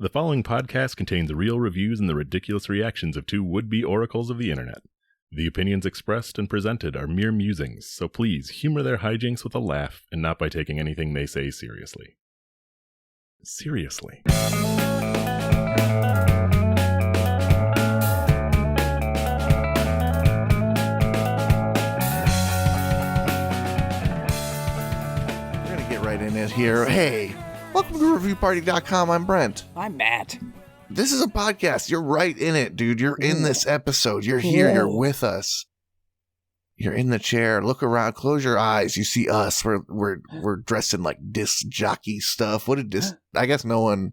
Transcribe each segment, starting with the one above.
The following podcast contains real reviews and the ridiculous reactions of two would-be oracles of the internet. The opinions expressed and presented are mere musings, so please humor their hijinks with a laugh and not by taking anything they say seriously. Seriously. Right in it here. Hey, welcome to ReviewParty.com. I'm Brent. I'm Matt. This is a podcast. You're right in it, dude. You're in this episode. You're here. Whoa. You're with us. You're in the chair. Look around. Close your eyes. You see us. We're dressed in like disc jockey stuff. What a disc? I guess no one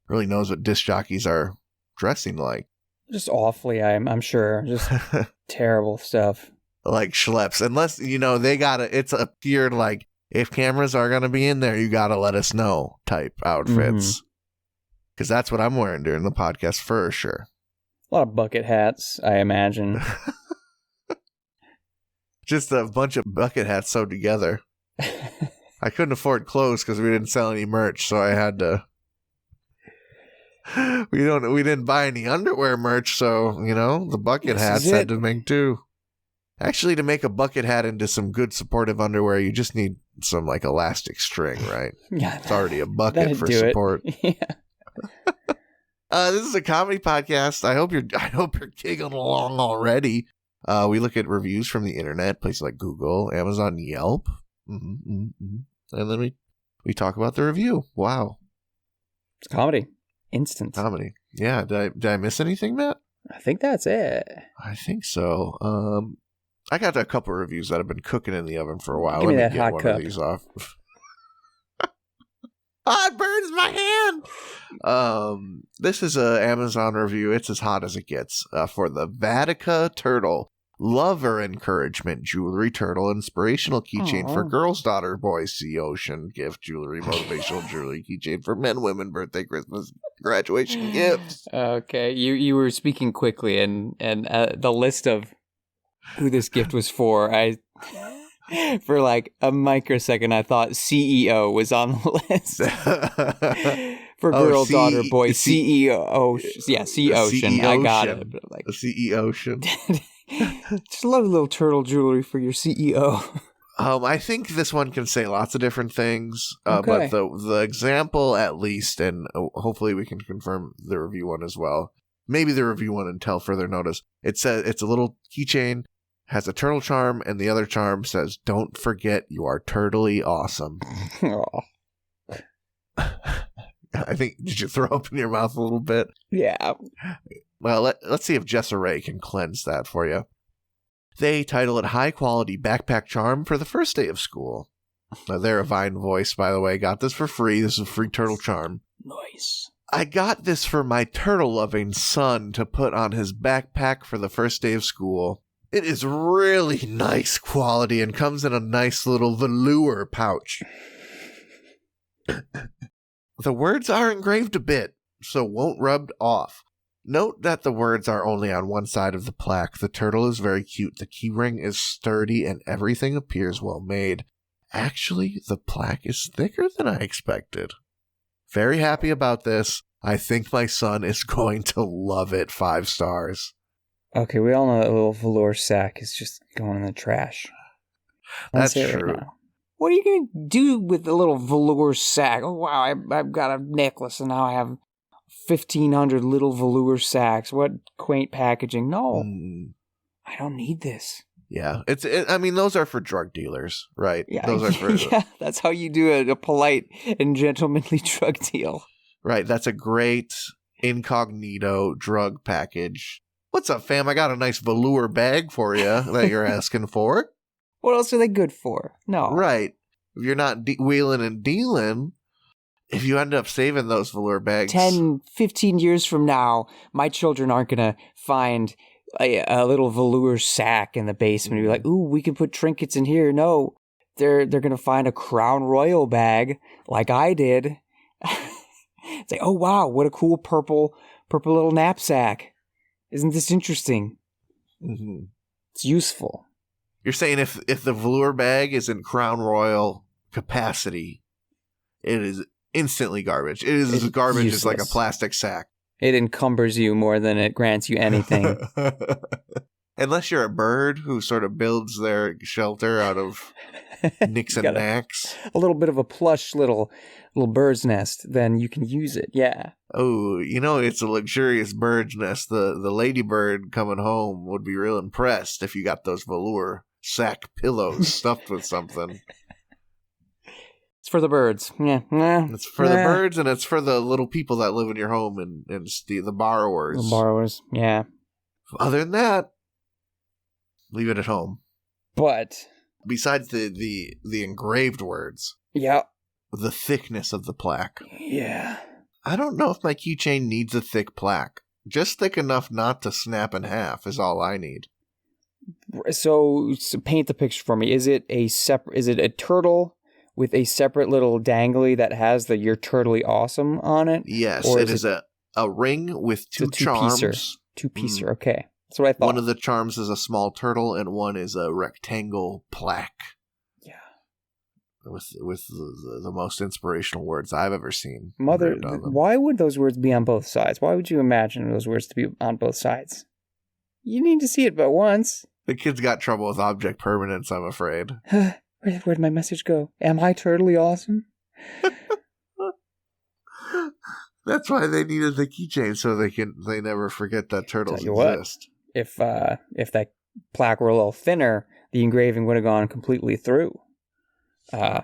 really knows what disc jockeys are dressing like. Just awfully, I'm sure. Just terrible stuff. Like schleps. Unless, they gotta, it's a pure like, if cameras are going to be in there, you got to let us know type outfits. Because that's what I'm wearing during the podcast for sure. A lot of bucket hats, I imagine. Just a bunch of bucket hats sewed together. I couldn't afford clothes because we didn't sell any merch, so I had to... We didn't buy any underwear merch, so, the bucket hats had to make do. Actually, to make a bucket hat into some good supportive underwear, you just need some like elastic string, right? Yeah, it's already a bucket for support. Yeah. This is a comedy podcast. I hope you're giggling along already. We look at reviews from the internet, places like Google, Amazon, Yelp, and then we talk about the review. Wow, It's comedy, instant comedy. Yeah. Did I miss anything, Matt? I think that's it. I think so. I got a couple of reviews that have been cooking in the oven for a while. Give me Let that me get hot one cup. of these off. It burns my hand. This is a Amazon review. It's as hot as it gets for the Vatica Turtle Lover Encouragement Jewelry Turtle Inspirational Keychain for girls, daughter, boys, sea ocean gift jewelry, motivational jewelry keychain for men, women, birthday, Christmas, graduation gifts. Okay, you were speaking quickly, and the list of who this gift was for, for like a microsecond, I thought CEO was on the list. For girl, daughter, boy, CEO. Yeah, Sea Ocean. I got it. But like, the Sea Ocean. Just a lot of little turtle jewelry for your CEO. I think this one can say lots of different things, Okay. but the example at least, and hopefully we can confirm the review one as well. Maybe the review one until further notice. It says it's a little keychain, has a turtle charm, and the other charm says, "Don't forget you are turtly awesome." I think, did you throw up in your mouth a little bit? Yeah. Well, let's see if Jessa Ray can cleanse that for you. They title it High Quality Backpack Charm for the First Day of School. Now, they're a Vine voice, by the way. Got this for free. This is a free turtle charm. Nice. I got this for my turtle-loving son to put on his backpack for the first day of school. It is really nice quality and comes in a nice little velour pouch. The words are engraved a bit, so won't rub off. Note that the words are only on one side of the plaque. The turtle is very cute. The keyring is sturdy and everything appears well made. Actually, the plaque is thicker than I expected. Very happy about this. I think my son is going to love it. 5 stars. Okay, we all know that little velour sack is just going in the trash. That's Say it true. now. What are you going to do with the little velour sack? Oh, wow, I've got a necklace and now I have 1,500 little velour sacks. What quaint packaging. No, I don't need this. Yeah, I mean, those are for drug dealers, right? Yeah, Those are for... yeah, that's how you do a polite and gentlemanly drug deal. Right, that's a great incognito drug package. What's up, fam? I got a nice velour bag for you that you're asking for. What else are they good for? No. Right. If you're not wheeling and dealing, if you end up saving those velour bags... 10, 15 years from now, my children aren't going to find a little velour sack in the basement and be like, ooh, we can put trinkets in here. No, they're going to find a Crown Royal bag like I did. It's like, oh, wow, what a cool purple little knapsack. Isn't this interesting? Mm-hmm. It's useful. You're saying if the velour bag is in Crown Royal capacity, it is instantly garbage. It is as garbage as like a plastic sack. It encumbers you more than it grants you anything. Unless you're a bird who sort of builds their shelter out of nicks and knacks. A little bit of a plush little bird's nest, then you can use it, yeah. Oh, it's a luxurious bird's nest. The ladybird coming home would be real impressed if you got those velour sack pillows stuffed with something. It's for the birds. Yeah. It's for the birds, and it's for the little people that live in your home and the borrowers. The borrowers, yeah. Other than that, leave it at home. But besides the engraved words, yeah, the thickness of the plaque. Yeah. I don't know if my keychain needs a thick plaque. Just thick enough not to snap in half is all I need. So paint the picture for me. Is it a turtle with a separate little dangly that has the "You're Turtley Awesome" on it? Yes, or it is a ring with two charms. Two-piecer, okay. That's what I thought. One of the charms is a small turtle, and one is a rectangle plaque. Yeah. With the most inspirational words I've ever seen. Mother, why would those words be on both sides? Why would you imagine those words to be on both sides? You need to see it but once. The kid's got trouble with object permanence, I'm afraid. Where'd my message go? Am I totally awesome? That's why they needed the keychain, so they never forget that turtles exist. If that plaque were a little thinner, the engraving would have gone completely through. You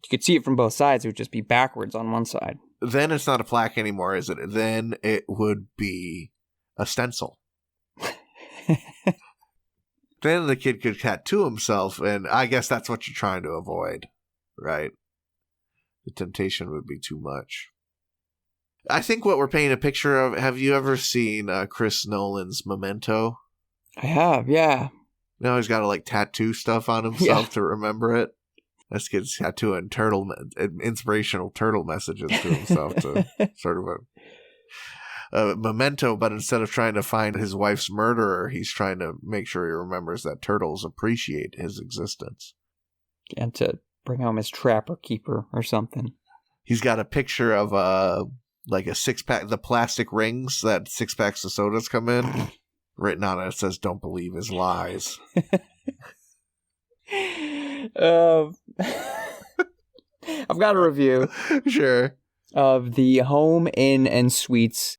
could see it from both sides. It would just be backwards on one side. Then it's not a plaque anymore, is it? Then it would be a stencil. Then the kid could tattoo himself, and I guess that's what you're trying to avoid, right? The temptation would be too much. I think what we're painting a picture of, have you ever seen Chris Nolan's Memento? I have, yeah. Now he's got to tattoo stuff on himself to remember it. This kid's tattooing inspirational turtle messages to himself to sort of a memento, but instead of trying to find his wife's murderer, he's trying to make sure he remembers that turtles appreciate his existence. And to bring home his trapper keeper or something. He's got a picture of a 6-pack, the plastic rings that 6-packs of sodas come in. Written on it says, "Don't believe his lies." I've got a review. Sure. Of the Home Inn and Suites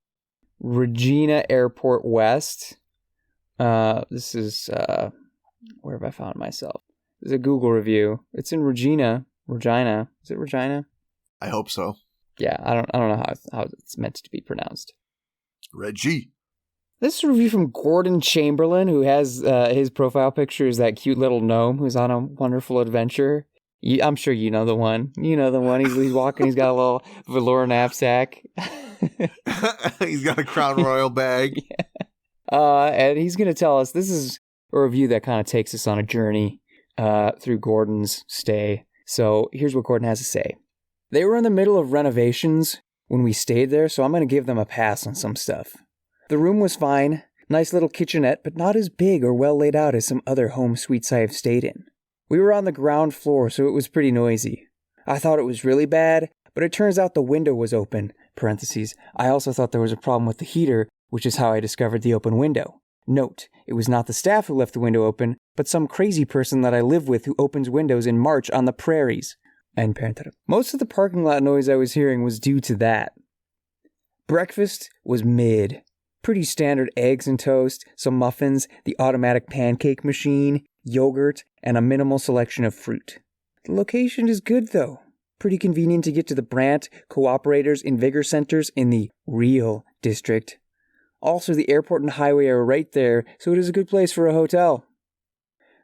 Regina Airport West. This is where have I found myself? This is a Google review. It's in Regina. Is it Regina? I hope so. Yeah, I don't know how it's meant to be pronounced. Reggie. This is a review from Gordon Chamberlain, who has his profile picture is that cute little gnome who's on a wonderful adventure. I'm sure you know the one. You know the one. He's walking. He's got a little velour knapsack. He's got a Crown Royal bag. Yeah. And he's going to tell us, this is a review that kind of takes us on a journey through Gordon's stay. So here's what Gordon has to say. They were in the middle of renovations when we stayed there, so I'm going to give them a pass on some stuff. The room was fine. Nice little kitchenette, but not as big or well laid out as some other home suites I have stayed in. We were on the ground floor, so it was pretty noisy. I thought it was really bad, but it turns out the window was open. Parentheses. I also thought there was a problem with the heater, which is how I discovered the open window. Note, it was not the staff who left the window open, but some crazy person that I live with who opens windows in March on the prairies. End parenthetic. Most of the parking lot noise I was hearing was due to that. Breakfast was mid. Pretty standard eggs and toast, some muffins, the automatic pancake machine, yogurt, and a minimal selection of fruit. The location is good, though. Pretty convenient to get to the Brant, Cooperators, and Vigor Centers in the real district. Also, the airport and highway are right there, so it is a good place for a hotel.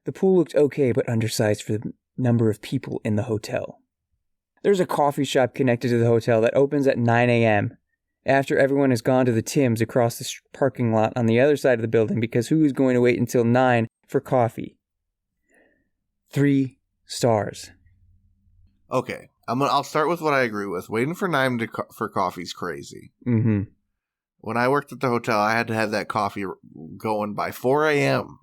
The pool looked okay, but undersized for the number of people in the hotel. There's a coffee shop connected to the hotel that opens at 9 a.m., after everyone has gone to the Tim's across the parking lot on the other side of the building, because who is going to wait until 9 for coffee? 3 stars. Okay, I'll start with what I agree with. Waiting for 9 for coffee is crazy. Mm-hmm. When I worked at the hotel, I had to have that coffee going by 4 a.m.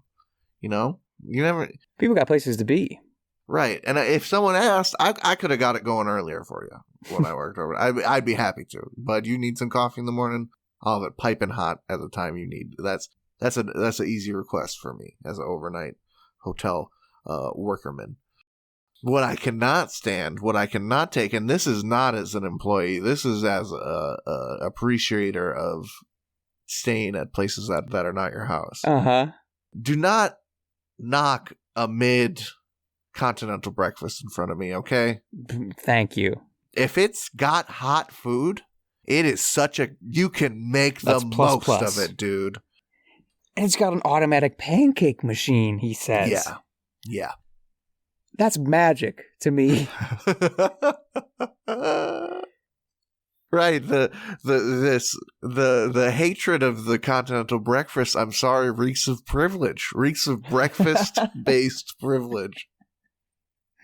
You know? You never... People got places to be. Right. And if someone asked, I could have got it going earlier for you when I worked over. I'd be happy to. But you need some coffee in the morning, I'll have it piping hot at the time you need. That's an easy request for me as an overnight hotel workerman. What I cannot stand, what I cannot take, and this is not as an employee, this is as a appreciator of staying at places that are not your house. Uh-huh. Do not knock a mid-continental breakfast in front of me, okay? Thank you. If it's got hot food, it is you can make the most of it, dude. And it's got an automatic pancake machine, he says. Yeah. That's magic to me. Right. The hatred of the continental breakfast, I'm sorry, reeks of privilege. Reeks of breakfast-based privilege.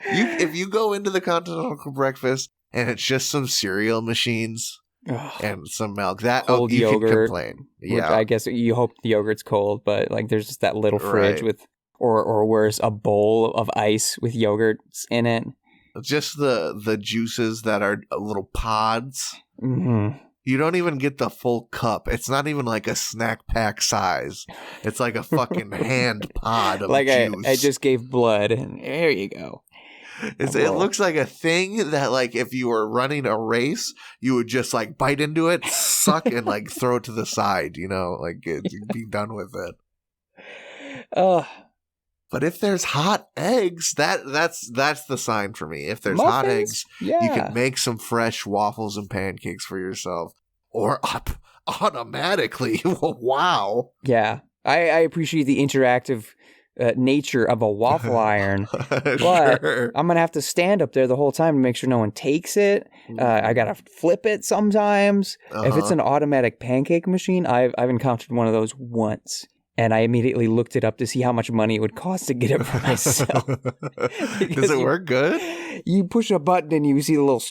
If you go into the continental breakfast and it's just some cereal machines and some milk, cold you yogurt, can complain. Yeah. Which I guess you hope the yogurt's cold, but like there's just that little fridge with, or worse, a bowl of ice with yogurt in it. Just the juices that are little pods. Mm-hmm. You don't even get the full cup. It's not even like a snack pack size. It's like a fucking hand pod of juice. I just gave blood, and there you go. It looks like a thing that, like, if you were running a race, you would just, like, bite into it, suck, and, like, throw it to the side, you know? Like, be done with it. But if there's hot eggs, that's the sign for me. If there's hot eggs, you can make some fresh waffles and pancakes for yourself. Or automatically. Wow. Yeah. I appreciate the interactive nature of a waffle iron. But sure. I'm going to have to stand up there the whole time to make sure no one takes it. I got to flip it sometimes. If it's an automatic pancake machine, I've encountered one of those once. And I immediately looked it up to see how much money it would cost to get it for myself. Does it work good? You push a button and you see the little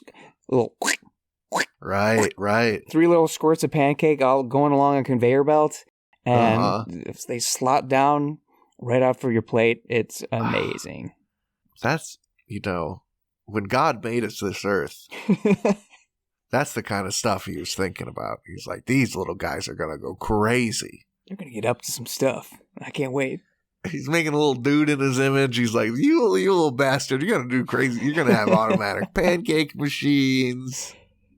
right. 3 little squirts of pancake all going along a conveyor belt. And if they slot down right out for your plate, it's amazing. That's, when God made us this earth, that's the kind of stuff he was thinking about. He's like, these little guys are going to go crazy. They're going to get up to some stuff. I can't wait. He's making a little dude in his image. He's like, you little bastard, you're going to do crazy. You're going to have automatic pancake machines.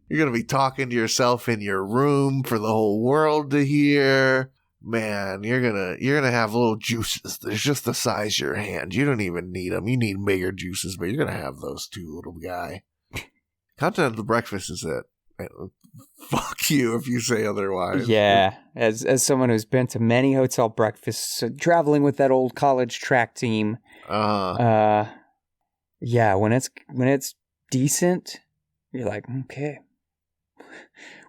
You're going to be talking to yourself in your room for the whole world to hear. Man, you're going to have little juices. There's just the size of your hand. You don't even need them. You need bigger juices, but you're going to have those too, little guy. Continental breakfast is it. Fuck you if you say otherwise. Yeah, as someone who's been to many hotel breakfasts, traveling with that old college track team. Yeah, when it's decent, you're like, okay,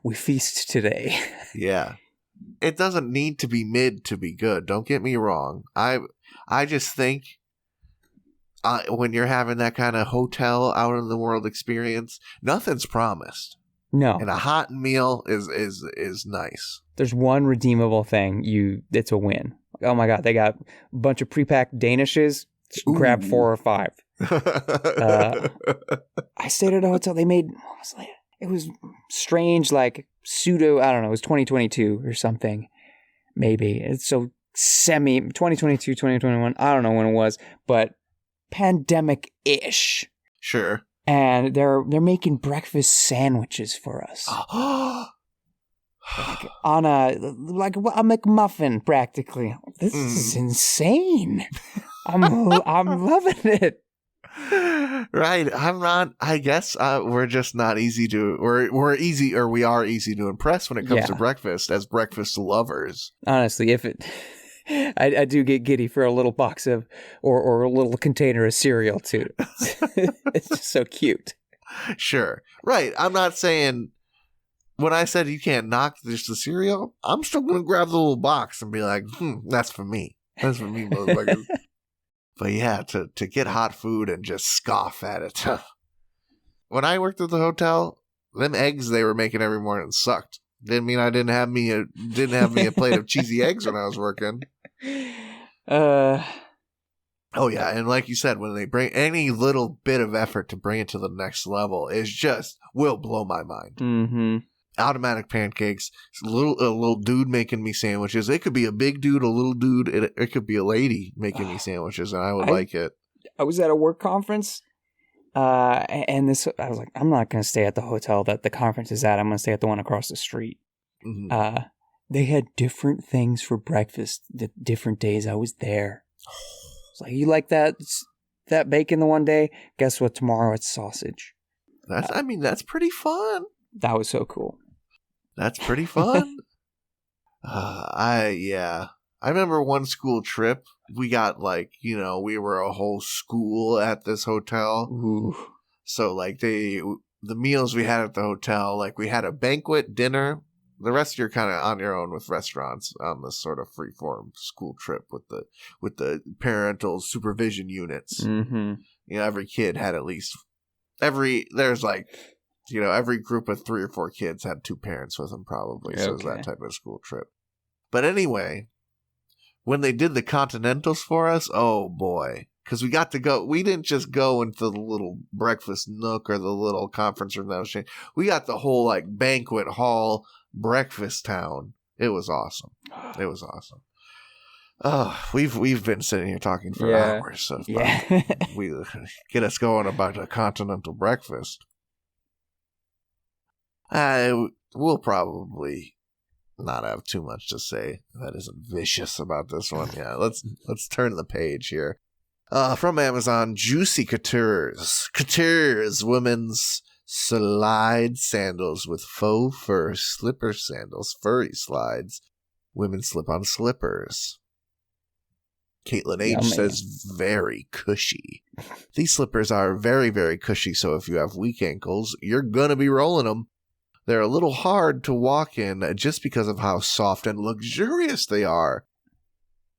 we feast today. Yeah, it doesn't need to be mid to be good. Don't get me wrong. I just think when you're having that kind of hotel out in the world experience, nothing's promised. No. And a hot meal is nice. There's one redeemable thing. It's a win. Oh my God, they got a bunch of pre-packed Danishes. Grab 4 or 5. I stayed at a hotel. They made, it was strange, like pseudo, I don't know, it was 2022 or something. Maybe. It's so 2022, 2021. I don't know when it was, but pandemic-ish. Sure. And they're making breakfast sandwiches for us. On a McMuffin, practically. This is insane. I'm loving it. Right. I'm not. I guess we're just not easy to. We are easy to impress when it comes to breakfast as breakfast lovers. Honestly, I do get giddy for a little box of or a little container of cereal too. It's just so cute. Sure. Right. I'm not saying when I said you can't knock just the cereal, I'm still going to grab the little box and be like, that's for me. That's for me, motherfuckers. But yeah, to get hot food and just scoff at it. When I worked at the hotel, them eggs they were making every morning sucked. Didn't mean I didn't have me a plate of cheesy eggs when I was working. Oh, yeah. And like you said, when they bring any little bit of effort to bring it to the next level, will blow my mind. Mm-hmm. Automatic pancakes, a little dude making me sandwiches. It could be a big dude, a little dude. It could be a lady making me sandwiches, and I would like it. I was at a work conference, and I was like, I'm not going to stay at the hotel that the conference is at. I'm going to stay at the one across the street. Mm-hmm. They had different things for breakfast the different days I was there. It's like, you like that bacon the one day? Guess what? Tomorrow it's sausage. That's pretty fun. That was so cool. That's pretty fun. I remember one school trip. We got we were a whole school at this hotel. Ooh. So the meals we had at the hotel, we had a banquet dinner. The rest you're kind of on your own with restaurants on this sort of freeform school trip with the parental supervision units. Mm-hmm. Every kid had at least every group of 3 or 4 kids had 2 parents with them probably. So it was that type of school trip. But anyway, when they did the Continentals for us, oh boy. Because we got to go, we didn't just go into the little breakfast nook or the little conference room that was changed. We got the whole banquet hall breakfast town. It was awesome. It was awesome. Oh, we've been sitting here talking for hours. So we get us going about a continental breakfast. We'll probably not have too much to say that isn't vicious about this one. Yeah, let's turn the page here. From Amazon, Juicy Couture's women's slide sandals with faux fur slipper sandals, furry slides. Women slip on slippers. Caitlin H. says very cushy. These slippers are very, very cushy, so if you have weak ankles, you're gonna be rolling them. They're a little hard to walk in just because of how soft and luxurious they are.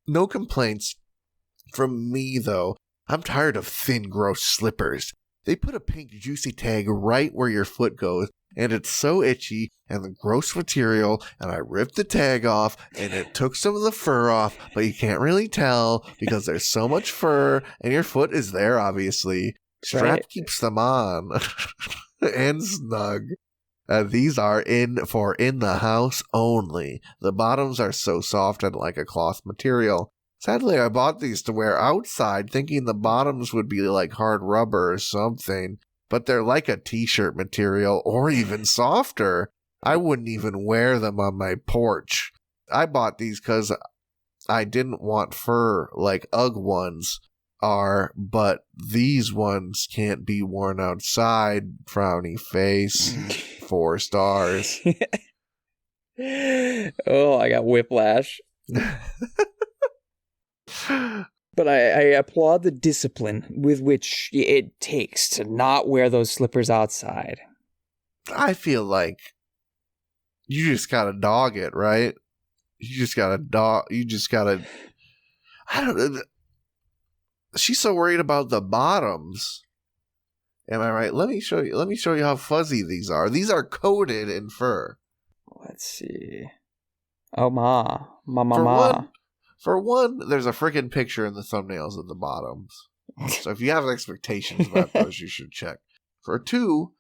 No complaints from me, though. I'm tired of thin, gross slippers. They put a pink juicy tag right where your foot goes, and it's so itchy and the gross material, and I ripped the tag off, and it took some of the fur off, but you can't really tell because there's so much fur, and your foot is there, obviously. Strap keeps them on and snug. These are in the house only. The bottoms are so soft and like a cloth material. Sadly, I bought these to wear outside, thinking the bottoms would be like hard rubber or something, but they're like a t-shirt material or even softer. I wouldn't even wear them on my porch. I bought these because I didn't want fur like Ugg ones are, but these ones can't be worn outside. Frowny face. 4 stars. Oh, I got whiplash. But I applaud the discipline with which it takes to not wear those slippers outside. I feel like you just gotta dog it, right? You just gotta. I don't know. She's so worried about the bottoms. Am I right? Let me show you how fuzzy these are. These are coated in fur. Let's see. Oh, ma. For one, there's a freaking picture in the thumbnails of the bottoms. So if you have expectations about those, you should check. For 2,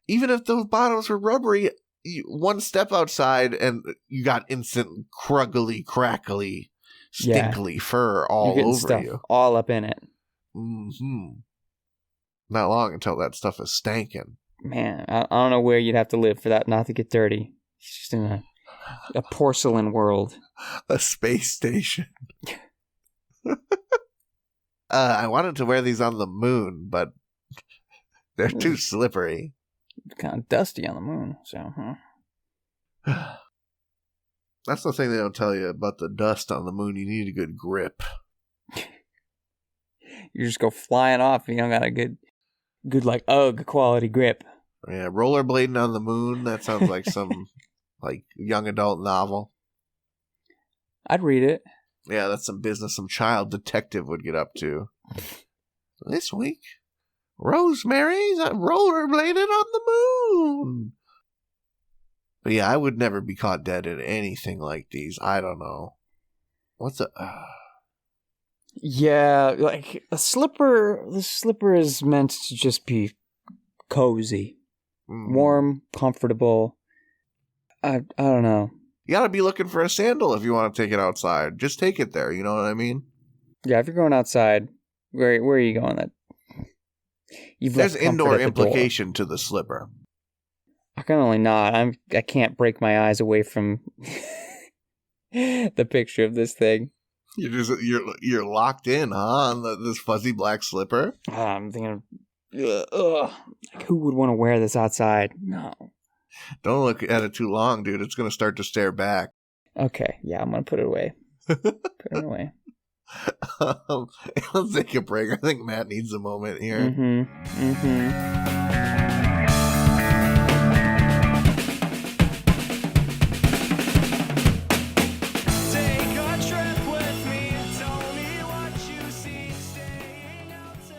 even if those bottoms were rubbery, one step outside and you got instant cruggly, crackly, stinkly fur all over you. All up in it. Mm-hmm. Not long until that stuff is stankin'. Man, I don't know where you'd have to live for that not to get dirty. It's just in a porcelain world. A space station. I wanted to wear these on the moon, but they're too slippery. It's kind of dusty on the moon, so, That's the thing they don't tell you about the dust on the moon. You need a good grip. You just go flying off and you don't got a good like Ugg quality grip. Yeah, rollerblading on the moon. That sounds like some young adult novel. I'd read it. Yeah, that's some business some child detective would get up to. This week, Rosemary's rollerbladed on the moon. But yeah, I would never be caught dead in anything like these. I don't know. What's a... Yeah, like a slipper. The slipper is meant to just be cozy, warm, comfortable. I don't know. You gotta be looking for a sandal if you want to take it outside. Just take it there. You know what I mean? Yeah, if you're going outside, where are you going? There's indoor implication to the slipper. I can only nod. I can't break my eyes away from the picture of this thing. You're locked in, huh? On this fuzzy black slipper. I'm thinking, like, who would want to wear this outside? No. Don't look at it too long, dude. It's gonna start to stare back. Okay, yeah, I'm gonna put it away. Put it away. Let's take a break. I think Matt needs a moment here.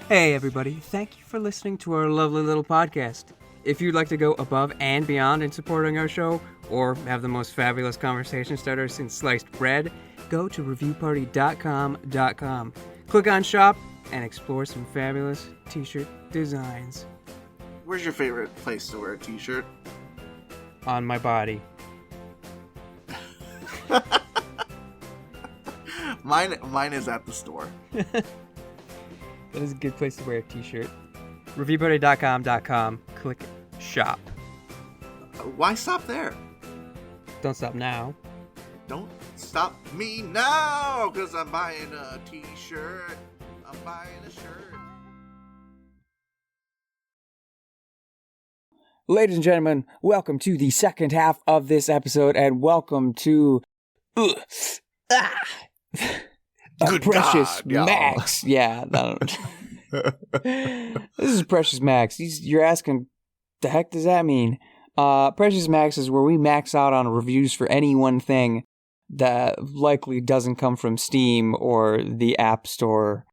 Hey everybody, thank you for listening to our lovely little podcast. If you'd like to go above and beyond in supporting our show, or have the most fabulous conversation starter since sliced bread, go to reviewparty.com. Click on shop and explore some fabulous t-shirt designs. Where's your favorite place to wear a t-shirt? On my body. Mine is at the store. That is a good place to wear a t-shirt. Reviewparty.com. Click shop. Why stop there? Don't stop now. Don't stop me now, because I'm buying a t-shirt. I'm buying a shirt. Ladies and gentlemen, welcome to the second half of this episode, and welcome to Precious God, Max. Yeah, no. This is Precious Max. You're asking, the heck does that mean? Precious Max is where we max out on reviews for any one thing that likely doesn't come from Steam or the App Store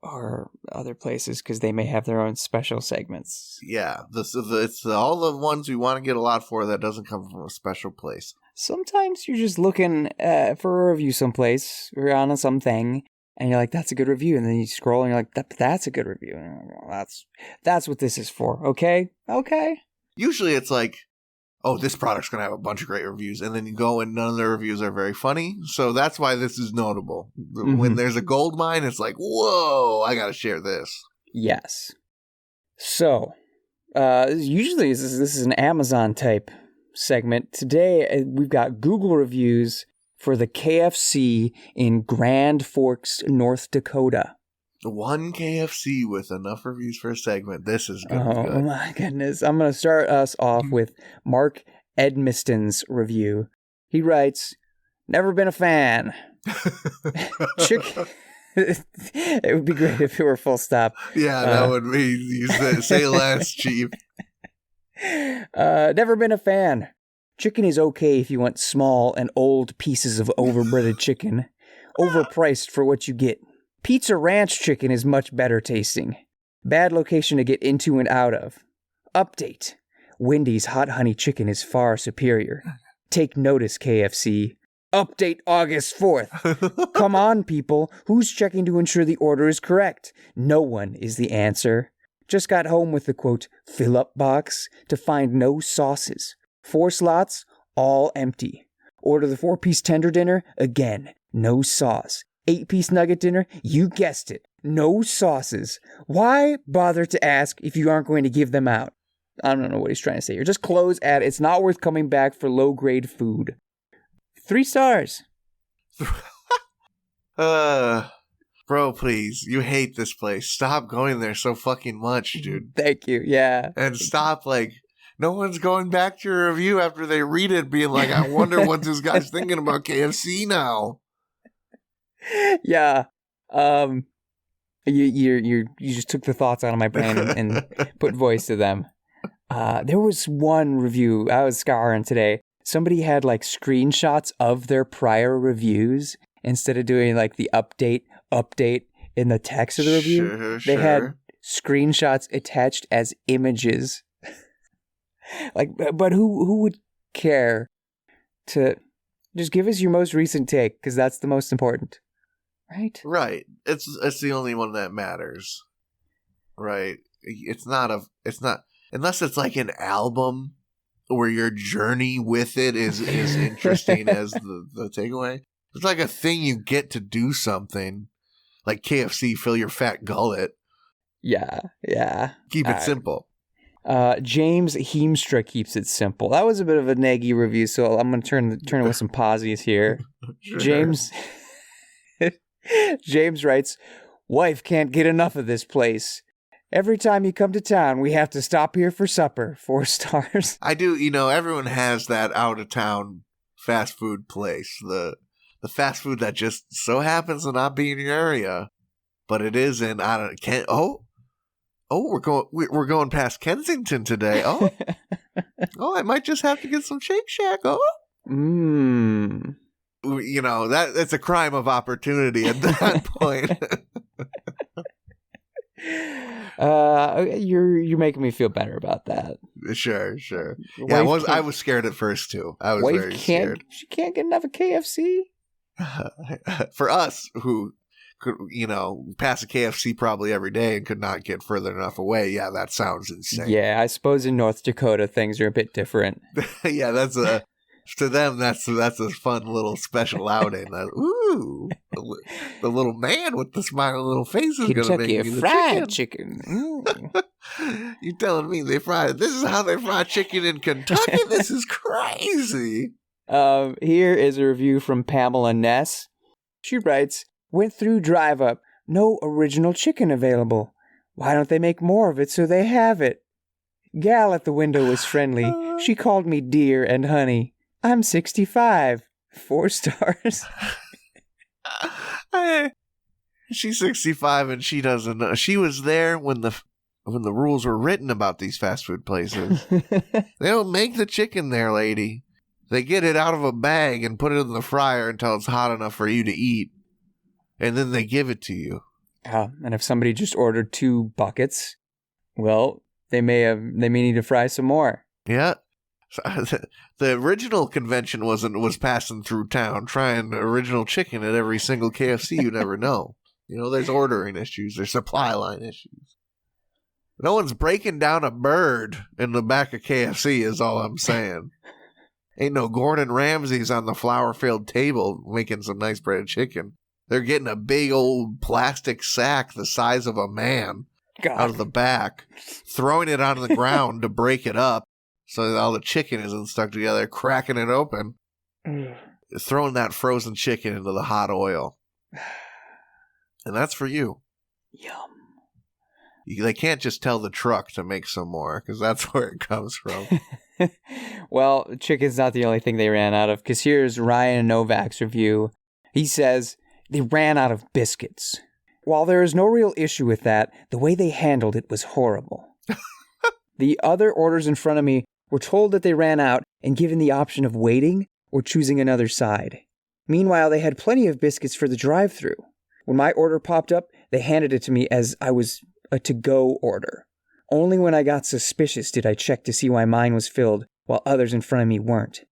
or other places, because they may have their own special segments. Yeah, it's all the ones we want to get a lot for that doesn't come from a special place. Sometimes You're just looking for a review someplace or on something, and you're like, that's a good review. And then you scroll and you're like, that's a good review. And like, well, that's what this is for. Okay. Usually it's like, oh, this product's going to have a bunch of great reviews. And then you go and none of the reviews are very funny. So that's why this is notable. Mm-hmm. When there's a gold mine, it's like, whoa, I got to share this. Yes. So, usually this is an Amazon type segment. Today, we've got Google reviews for the KFC in Grand Forks, North Dakota. One KFC with enough reviews for a segment. This is going to be good. Oh my goodness. I'm going to start us off with Mark Edmiston's review. He writes, never been a fan. It would be great if it were full stop. Yeah, that would be. You say less, Chief. Never been a fan. Chicken is okay if you want small and old pieces of overbreaded chicken. Overpriced for what you get. Pizza Ranch chicken is much better tasting. Bad location to get into and out of. Update. Wendy's hot honey chicken is far superior. Take notice, KFC. Update August 4th. Come on, people. Who's checking to ensure the order is correct? No one is the answer. Just got home with the, quote, fill-up box to find no sauces. 4 slots, all empty. Order the 4-piece tender dinner, again, no sauce. 8-piece nugget dinner, you guessed it, no sauces. Why bother to ask if you aren't going to give them out? I don't know what he's trying to say here. Just close at, it's not worth coming back for low-grade food. 3 stars. Bro, please. You hate this place. Stop going there so fucking much, dude. Thank you, yeah. And stop, no one's going back to your review after they read it being like, I wonder what this guy's thinking about KFC now. Yeah. You just took the thoughts out of my brain and put voice to them. There was one review I was scouring today. Somebody had screenshots of their prior reviews instead of doing the update in the text of the review. They had screenshots attached as images. But who would care to just give us your most recent take, because that's the most important. right? Right. It's the only one that matters. Right. It's not unless it's like an album where your journey with it is interesting as the takeaway. It's like a thing you get to do something. Like KFC, fill your fat gullet. Yeah. Keep it simple. James Heemstra keeps it simple. That was a bit of a neggy review, so I'm going to turn it with some posies here. Sure. James writes, "Wife can't get enough of this place. Every time you come to town, we have to stop here for supper. 4 stars." I do, everyone has that out-of-town fast food place. The fast food that just so happens to not be in your area, but it is in, we're going past Kensington today. I might just have to get some Shake Shack. That's a crime of opportunity at that point. You're making me feel better about that. Sure. Yeah, I was scared at first too. I was very scared. She can't get enough of KFC. For us, who could, pass a KFC probably every day and could not get further enough away. Yeah, that sounds insane. Yeah, I suppose in North Dakota things are a bit different. Yeah, to them that's a fun little special outing. The little man with the smiling little face is going to make me the Fried chicken. Chicken. You telling me this is how they fry chicken in Kentucky? This is crazy. Here is a review from Pamela Ness. She writes, "Went through drive up. No original chicken available. Why don't they make more of it so they have it? Gal at the window was friendly. She called me dear and honey. I'm 65. 4 stars." She's 65 and she doesn't know. She was there when the rules were written about these fast food places. They don't make the chicken there, lady. They get it out of a bag and put it in the fryer until it's hot enough for you to eat. And then they give it to you. And if somebody just ordered 2 buckets, well, they may need to fry some more. Yeah. The original convention was passing through town trying original chicken at every single KFC. You never know. There's ordering issues. There's supply line issues. No one's breaking down a bird in the back of KFC is all I'm saying. Ain't no Gordon Ramsay's on the flour-filled table making some nice breaded chicken. They're getting a big old plastic sack the size of a man out of the back, throwing it onto the ground to break it up so that all the chicken isn't stuck together, cracking it open, throwing that frozen chicken into the hot oil. And that's for you. Yum. They can't just tell the truck to make some more, because that's where it comes from. Well, chicken's not the only thing they ran out of, because here's Ryan Novak's review. He says, "They ran out of biscuits. While there is no real issue with that, the way they handled it was horrible. The other orders in front of me were told that they ran out and given the option of waiting or choosing another side. Meanwhile, they had plenty of biscuits for the drive-thru. When my order popped up, they handed it to me as I was a to-go order. Only when I got suspicious did I check to see why mine was filled while others in front of me weren't.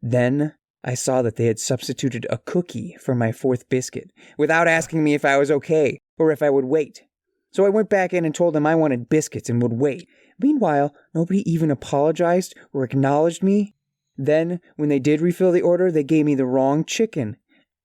Then I saw that they had substituted a cookie for my 4th biscuit without asking me if I was okay or if I would wait. So I went back in and told them I wanted biscuits and would wait. Meanwhile, nobody even apologized or acknowledged me. Then, when they did refill the order, they gave me the wrong chicken.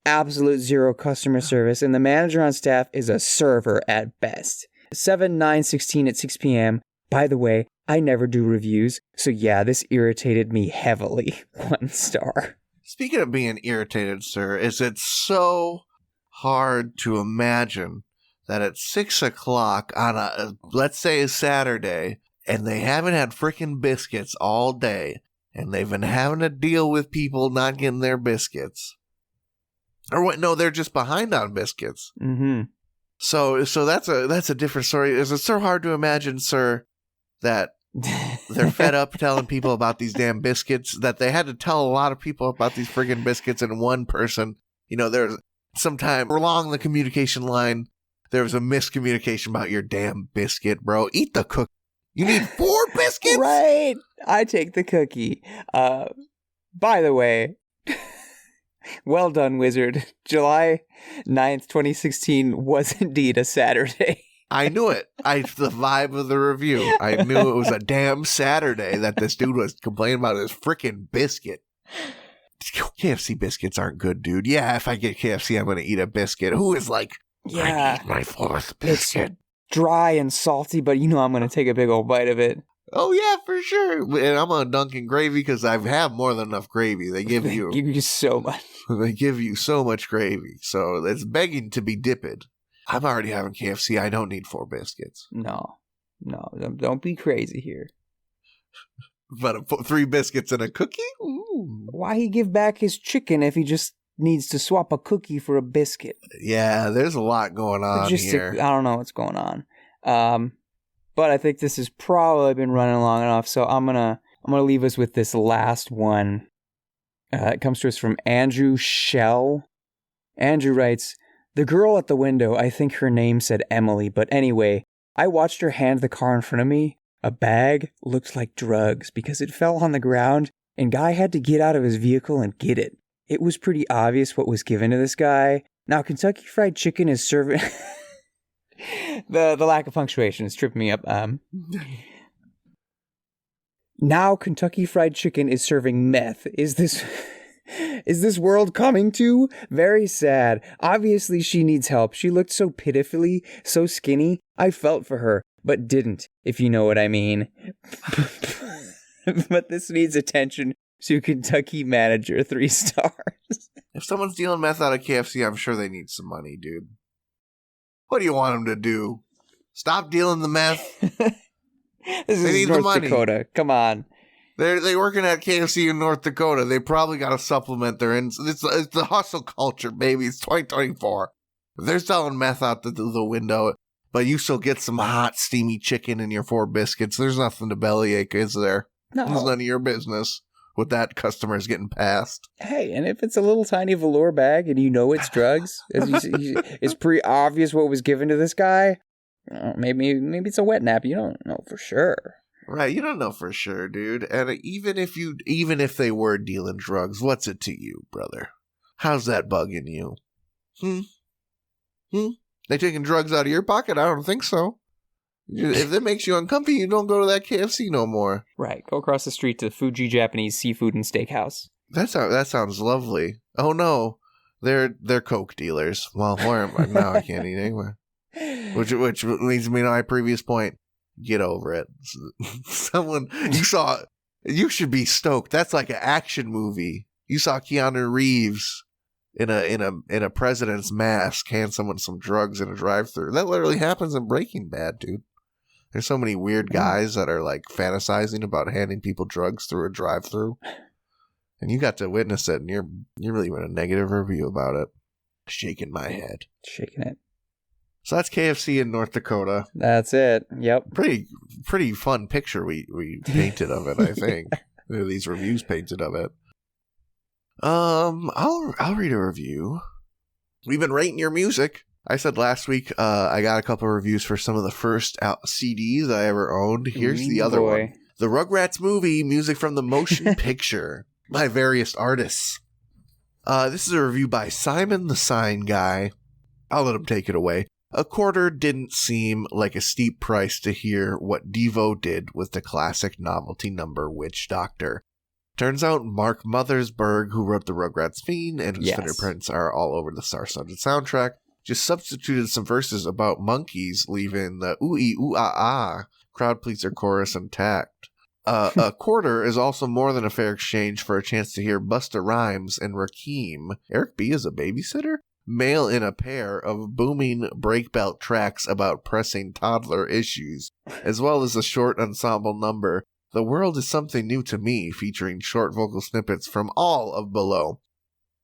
Absolute zero customer service, and the manager on staff is a server at best. 7/9/16 at 6 p.m. By the way, I never do reviews, so yeah, this irritated me heavily. 1 star. Speaking of being irritated, sir, is it so hard to imagine that at 6 o'clock on let's say a Saturday, and they haven't had frickin' biscuits all day, and they've been having to deal with people not getting their biscuits. Or what? No, they're just behind on biscuits. Mm-hmm. So that's a different story. Is it so hard to imagine, sir, that they're fed up telling people about these damn biscuits, that they had to tell a lot of people about these friggin' biscuits, and one person, there's sometime along the communication line, there was a miscommunication about your damn biscuit, bro. Eat the cookie. You need 4 biscuits? Right. I take the cookie. By the way, Well done, Wizard. July 9th, 2016 was indeed a Saturday. I knew it. The vibe of the review. I knew it was a damn Saturday that this dude was complaining about his freaking biscuit. KFC biscuits aren't good, dude. Yeah, if I get KFC, I'm going to eat a biscuit. Who is like, I need my fourth biscuit. Dry and salty, but you know I'm going to take a big old bite of it. Oh, yeah, for sure. And I'm on Dunkin' gravy because I have more than enough gravy. They give you so much. They give you so much gravy. So it's begging to be dipped. I'm already having KFC. I don't need 4 biscuits. No, don't be crazy here. But 3 biscuits and a cookie? Ooh. Why he give back his chicken if he just needs to swap a cookie for a biscuit? Yeah, there's a lot going on here. I don't know what's going on. But I think this has probably been running long enough, so I'm gonna leave us with this last one. It comes to us from Andrew Shell. Andrew writes, "The girl at the window, I think her name said Emily, but anyway, I watched her hand the car in front of me. A bag looked like drugs because it fell on the ground and guy had to get out of his vehicle and get it. It was pretty obvious what was given to this guy. Now, Kentucky Fried Chicken is serving..." The lack of punctuation is tripping me up. Now Kentucky Fried Chicken is serving meth. Is this world coming to? Very sad. Obviously she needs help. She looked so pitifully, so skinny. I felt for her, but didn't, if you know what I mean. But this needs attention to Kentucky manager, 3 stars. If someone's dealing meth out of KFC, I'm sure they need some money, dude. What do you want them to do? Stop dealing the meth? This is North Dakota. Come on. They're working at KFC in North Dakota. They probably got to supplement their it's the hustle culture, baby. It's 2024. If they're selling meth out the window, but you still get some hot, steamy chicken in your 4 biscuits, there's nothing to bellyache, is there? No. It's none of your business what that customer's getting past. Hey, and if it's a little tiny velour bag and you know it's drugs, it's pretty obvious what was given to this guy. Maybe it's a wet nap. You don't know for sure. Right, you don't know for sure, dude. And even if they were dealing drugs, what's it to you, brother? How's that bugging you? They taking drugs out of your pocket? I don't think so. If that makes you uncomfy, you don't go to that KFC no more. Right, go across the street to the Fuji Japanese Seafood and Steakhouse. That sounds lovely. Oh no, they're coke dealers. Well, now I can't eat anywhere. Which leads me to my previous point. Get over it. Someone you should be stoked. That's like an action movie. You saw Keanu Reeves in a president's mask hand someone some drugs in a drive-thru. That literally happens in Breaking Bad, dude. There's so many weird guys that are like fantasizing about handing people drugs through a drive-thru. And you got to witness it, and you're leaving a negative review about it. Shaking my head. Shaking it. So that's KFC in North Dakota. That's it. Yep. Pretty fun picture we painted of it, I think. These reviews painted of it. I'll read a review. We've been rating your music. I said last week I got a couple of reviews for some of the first CDs I ever owned. Here's the other one. The Rugrats movie, music from the motion picture by various artists. This is a review by Simon the Sign Guy. I'll let him take it away. A quarter didn't seem like a steep price to hear what Devo did with the classic novelty number Witch Doctor. Turns out Mark Mothersbaugh, who wrote the Rugrats theme and whose fingerprints are all over the star-studded soundtrack, just substituted some verses about monkeys, leaving the ooh-ee-ooh-ah-ah crowd pleaser chorus intact. A quarter is also more than a fair exchange for a chance to hear Busta Rhymes and Rakim, Eric B. is a babysitter, mail in a pair of booming break belt tracks about pressing toddler issues, as well as a short ensemble number, The World is Something New to Me, featuring short vocal snippets from all of below.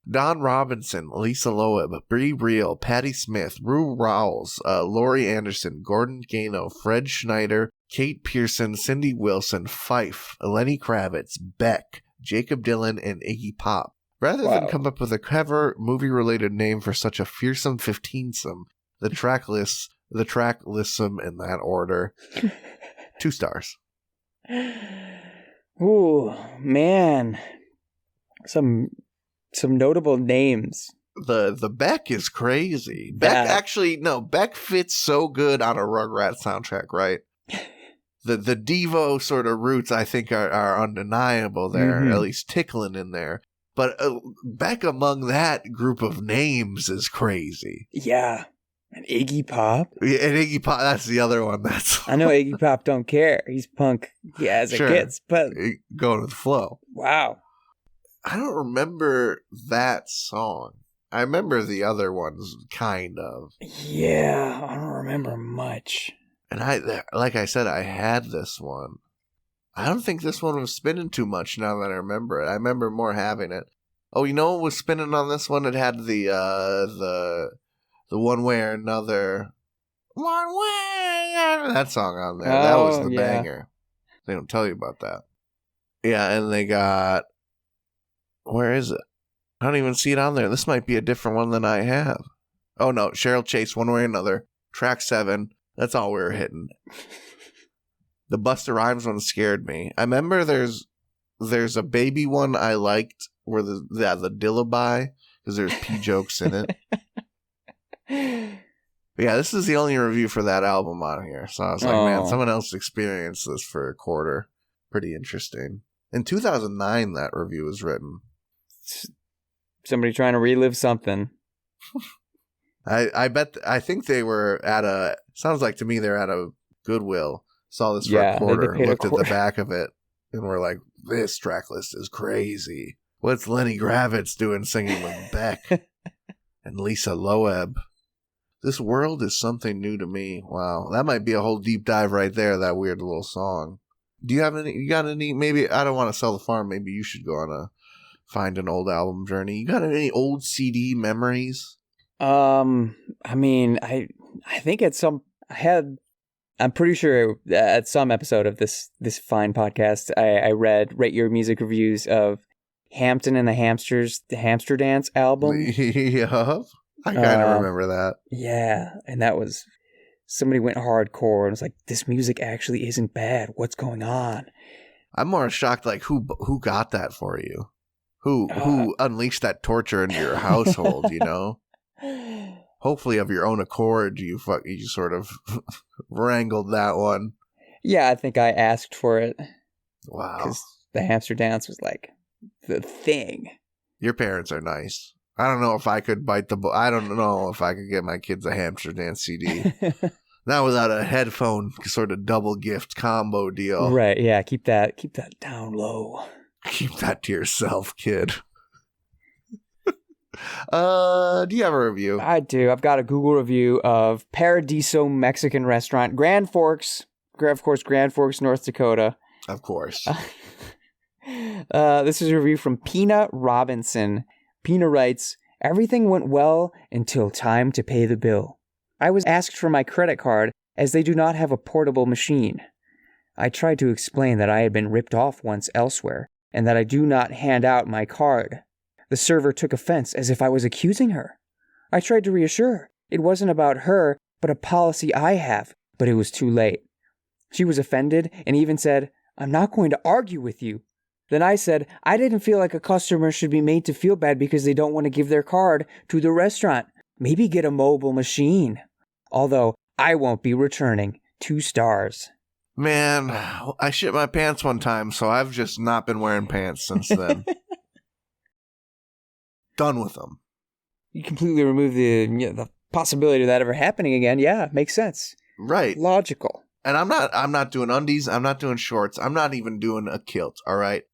Don Robinson, Lisa Loeb, Bree Reel, Patti Smith, Rue Rowles, Laurie Anderson, Gordon Gano, Fred Schneider, Kate Pearson, Cindy Wilson, Fife, Lenny Kravitz, Beck, Jacob Dylan, and Iggy Pop. Rather than come up with a clever movie-related name for such a fearsome 15-some, the track lists them in that order. 2 stars. Ooh, man. Some Some notable names. The Beck is crazy. Yeah. Beck fits so good on a Rugrats soundtrack, right? The Devo sort of roots, I think, are undeniable there, at least tickling in there. But Beck among that group of names is crazy. Yeah. And Iggy Pop. Yeah, and Iggy Pop, that's the other one. I know Iggy Pop don't care. He's punk as it gets, but going with the flow. Wow. I don't remember that song. I remember the other ones, kind of. Yeah, I don't remember much. And like I said, I had this one. I don't think this one was spinning too much now that I remember it. I remember more having it. Oh, you know what was spinning on this one? It had the One Way or Another. One Way, that song on there. That was the banger. They don't tell you about that. Yeah, and they got... Where is it? I don't even see it on there. This might be a different one than I have. Oh, no. Cheryl Chase, One Way or Another. Track 7. That's all we were hitting. The Busta Rhymes one scared me. I remember there's a baby one I liked where the Dillaby, because there's P jokes in it. But yeah, this is the only review for that album on here. So I was like, man, someone else experienced this for a quarter. Pretty interesting. In 2009, that review was written. Somebody trying to relive something. I think they were sounds like to me they're at a Goodwill. Saw this for a quarter, looked at the back of it, and were like, this track list is crazy. What's Lenny Kravitz doing singing with Beck and Lisa Loeb? This world is something new to me. Wow, that might be a whole deep dive right there, that weird little song. Do you have any, maybe, I don't want to sell the farm, maybe you should go on find an old album journey. You got any old CD memories? I mean, I think I'm pretty sure at some episode of this fine podcast, I read Rate Your Music reviews of Hampton and the Hamsters, the Hamster Dance album. Yeah, I kind of remember that. Yeah, and that was, somebody went hardcore and was like, this music actually isn't bad. What's going on? I'm more shocked, like, who got that for you? Who unleashed that torture into your household, you know? Hopefully of your own accord, you sort of wrangled that one. Yeah, I think I asked for it. Wow. Because the Hamster Dance was like the thing. Your parents are nice. I don't know if I could I don't know if I could get my kids a Hamster Dance CD. Not without a headphone sort of double gift combo deal. Right, yeah, keep that down low. Keep that to yourself, kid. Do you have a review? I do. I've got a Google review of Paradiso Mexican Restaurant, Grand Forks, North Dakota. Of course. This is a review from Pina Robinson. Pina writes, everything went well until time to pay the bill. I was asked for my credit card as they do not have a portable machine. I tried to explain that I had been ripped off once elsewhere and that I do not hand out my card. The server took offense as if I was accusing her. I tried to reassure her it wasn't about her, but a policy I have, but it was too late. She was offended and even said, I'm not going to argue with you. Then I said, I didn't feel like a customer should be made to feel bad because they don't want to give their card to the restaurant. Maybe get a mobile machine. Although, I won't be returning. 2 stars. Man, I shit my pants one time, so I've just not been wearing pants since then. Done with them. You completely remove the possibility of that ever happening again. Yeah, makes sense. Right. Logical. And I'm not doing undies. I'm not doing shorts. I'm not even doing a kilt. All right.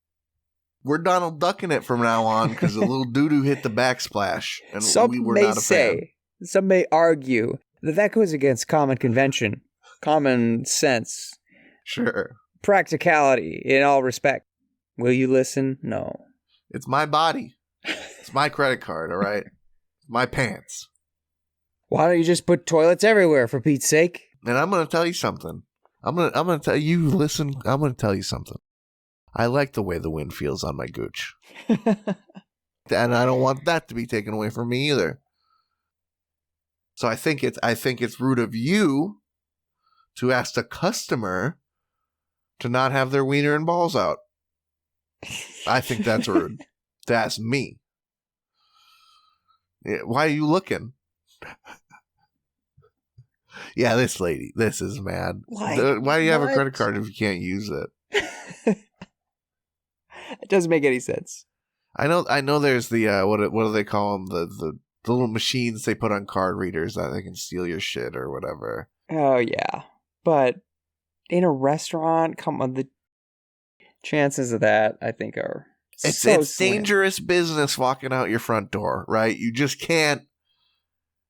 We're Donald Ducking it from now on because a little doo-doo hit the backsplash. And we were not a fan. Some may argue that goes against common convention, common sense. Sure. Practicality in all respect. Will you listen? No. It's my body. It's my credit card, all right? My pants. Why don't you just put toilets everywhere, for Pete's sake? And I'm going to tell you something. I'm going to tell you, listen, I'm going to tell you something. I like the way the wind feels on my gooch. And I don't want that to be taken away from me either. So I think it's rude of you to ask the customer to not have their wiener and balls out. I think that's rude. To ask me. Why are you looking? Yeah, this lady. This is mad. Why do you have a credit card if you can't use it? It doesn't make any sense. I know. There's the what do they call them? The little machines they put on card readers that they can steal your shit or whatever. Oh yeah, but in a restaurant, come on, the chances of that I think are it's slim. dangerous business walking out your front door, right? You just can't.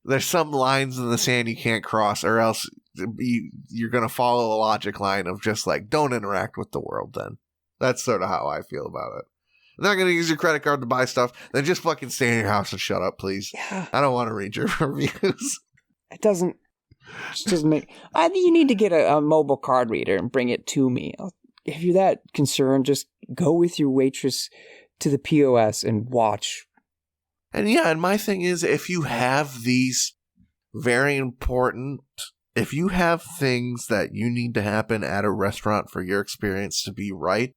There's some lines in the sand you can't cross, or else you're gonna follow a logic line of just like don't interact with the world. Then that's sort of how I feel about it. Not going to use your credit card to buy stuff, then just fucking stay in your house and shut up, please. Yeah. I don't want to read your reviews. It doesn't make... I think you need to get a mobile card reader and bring it to me. If you're that concerned, just go with your waitress to the POS and watch. And yeah, and my thing is, if you have these very important... If you have things that you need to happen at a restaurant for your experience to be right,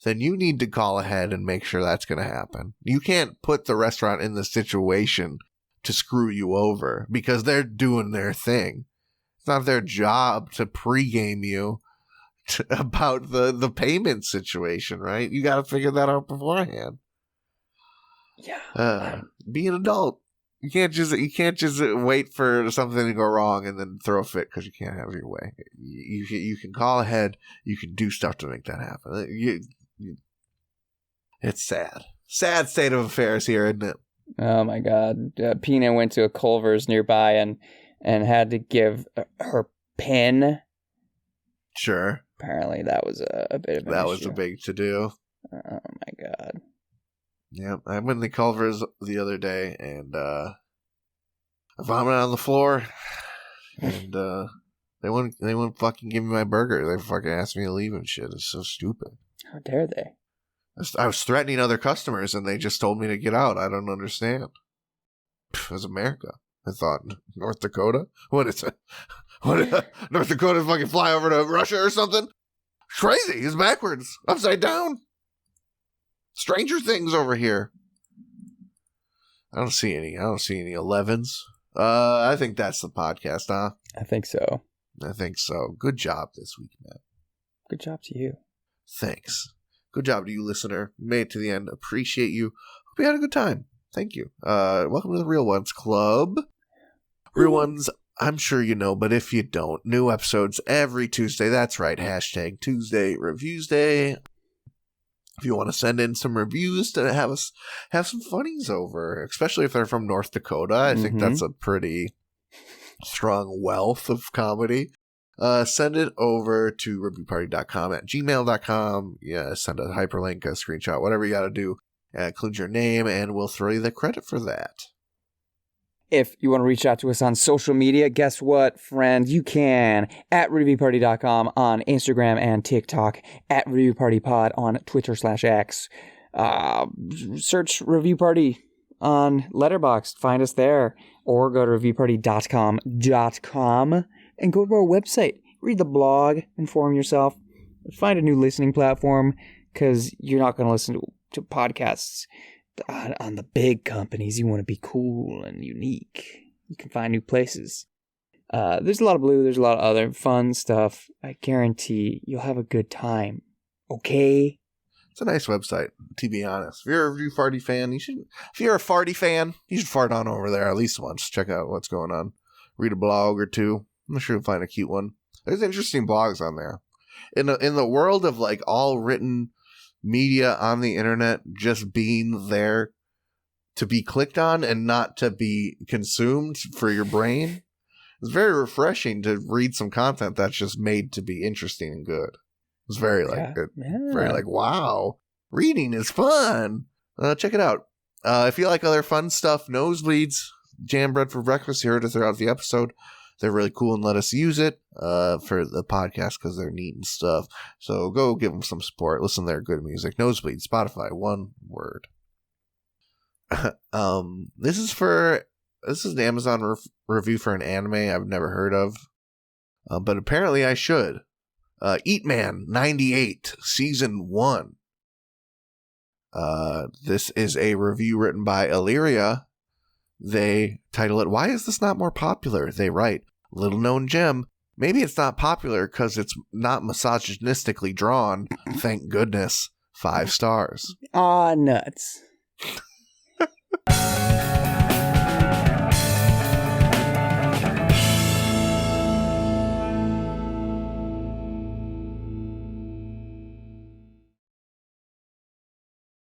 then you need to call ahead and make sure that's going to happen. You can't put the restaurant in the situation to screw you over because they're doing their thing. It's not their job to pregame you about the payment situation, right? You got to figure that out beforehand. Yeah. Be an adult. You can't just wait for something to go wrong and then throw a fit because you can't have your way. You can call ahead. You can do stuff to make that happen. It's sad. Sad state of affairs here, isn't it? Oh my God. Pina went to a Culver's nearby and had to give her PIN. Sure. Apparently that was a bit of an issue. Was a big to-do. Oh my God. Yeah, I went to the Culver's the other day and I vomited on the floor and they wouldn't fucking give me my burger. They fucking asked me to leave and shit. It's so stupid. How dare they? I was threatening other customers and they just told me to get out. I don't understand. It was America. I thought, North Dakota? What is it? North Dakota fucking fly over to Russia or something? Crazy. It's backwards. Upside down. Stranger Things over here. I don't see any 11s. I think that's the podcast, huh? I think so. I think so. Good job this week, Matt. Good job to you. Thanks. Good job to you, listener. You made it to the end. Appreciate you. Hope you had a good time. Thank you. Welcome to the Real Ones Club. Real Ones, I'm sure you know, but if you don't, new episodes every Tuesday. That's right. # Tuesday Reviews Day. If you want to send in some reviews to have some funnies over, especially if they're from North Dakota, I think that's a pretty strong wealth of comedy. Send it over to reviewparty.com at gmail.com. Yeah, send a hyperlink, a screenshot, whatever you got to do. Include your name, and we'll throw you the credit for that. If you want to reach out to us on social media, guess what, friends? You can at reviewparty.com on Instagram and TikTok, at reviewpartypod on Twitter/X. Search Review Party on Letterboxd. Find us there, or go to reviewparty.com and go to our website. Read the blog, inform yourself, find a new listening platform, because you're not going to listen to podcasts on the big companies. You want to be cool and unique. You can find new places. There's a lot of Blue. There's a lot of other fun stuff. I guarantee you'll have a good time. Okay? It's a nice website, to be honest. If you're a Review Party fan, if you're a farty fan, you should fart on over there at least once. Check out what's going on. Read a blog or two. I'm sure you'll find a cute one. There's interesting blogs on there. In the world of like all written media on the internet just being there to be clicked on and not to be consumed for your brain, it's very refreshing to read some content that's just made to be interesting and good. It's very very like, wow, reading is fun. Check it out. If you like other fun stuff, Nosebleeds, Jam Bread for Breakfast, you heard it throughout the episode. They're really cool and let us use it for the podcast because they're neat and stuff. So go give them some support. Listen to their good music. Nosebleed, Spotify, one word. This is an Amazon review for an anime I've never heard of, but apparently I should. Eat Man 98 Season 1. This is a review written by Illyria, They title it, "Why is this not more popular?" They write, "Little known gem. Maybe it's not popular because it's not misogynistically drawn. Thank goodness. 5 stars." Aw, nuts.